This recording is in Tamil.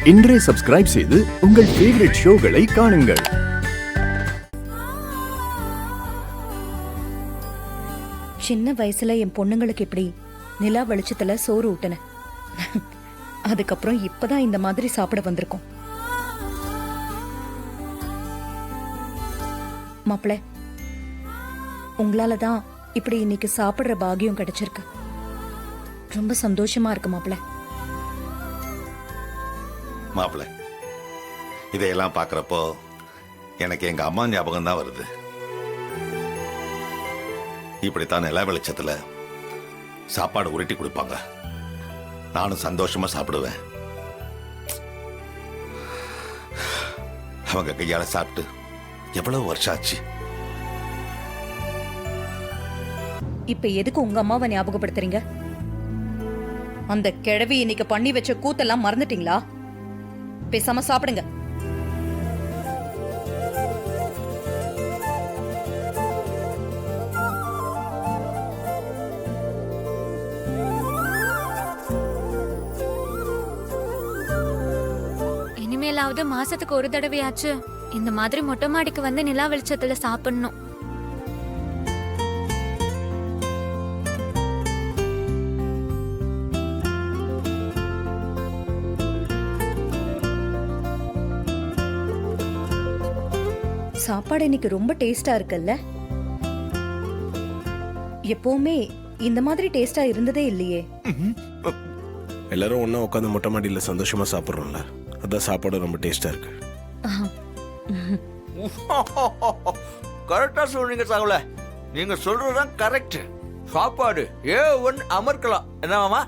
இன்றே சப்ஸ்கிரைப் செய்து உங்கள் ஃபேவரட் ஷோகளை காணுங்கள். சின்ன வயசுல என் பொண்ணுங்களுக்கு இப்படி நிலா வெளிச்சத்துல சோறு ஊட்டின. அதுக்கப்புறம் இப்பதான் இந்த மாதிரி சாப்பிட வந்திருக்கோம். மாப்பிள, உங்களாலதான் இப்படி இன்னைக்கு சாப்பிடுற பாக்கியம் கிடைச்சிருக்கு. ரொம்ப சந்தோஷமா இருக்கு மாப்பிள. மாப்பிள்ள, இதையெல்லாம் பார்க்குறப்போ எனக்கு எங்க அம்மா ஞாபகம் தான் வருது. இப்படித்தான் நில வெளிச்சத்துல சாப்பாடு உருட்டி கொடுப்பாங்க. நானும் சந்தோஷமா சாப்பிடுவேன். அவங்க கையால சாப்பிட்டு எவ்வளவு வருஷம் ஆச்சு. இப்ப எதுக்கு உங்க அம்மாவை ஞாபகப்படுத்துறீங்க? அந்த கிழவி இன்னைக்கு பண்ணி வச்ச கூத்தெல்லாம் மறந்துட்டீங்களா? பேசாம சாப்பிடுங்க. இனிமேலாவது மாசத்துக்கு ஒரு தடவையாச்சு இந்த மாதிரி மொட்டை மாடிக்கு வந்து நிலா வெளிச்சத்துல சாப்பிடணும். சாப்பாடு இன்னைக்கு ரொம்ப டேஸ்டா இருக்குல்ல? எப்பவுமே இந்த மாதிரி டேஸ்டா இருந்ததே இல்லையே. எல்லாரும் ஒண்ணா உட்காந்து மொட்டை மாடியில் சந்தோஷமா சாப்பிட்றோம்ல, அதான் சாப்பாடு ரொம்ப டேஸ்டா இருக்கு. கரெக்டா சொல்றீங்க சாகுல. நீங்க சொல்றதுதான் கரெக்ட். சாப்பாடு ஏ ஒன் அமர்க்கலாம். என்ன மாமா?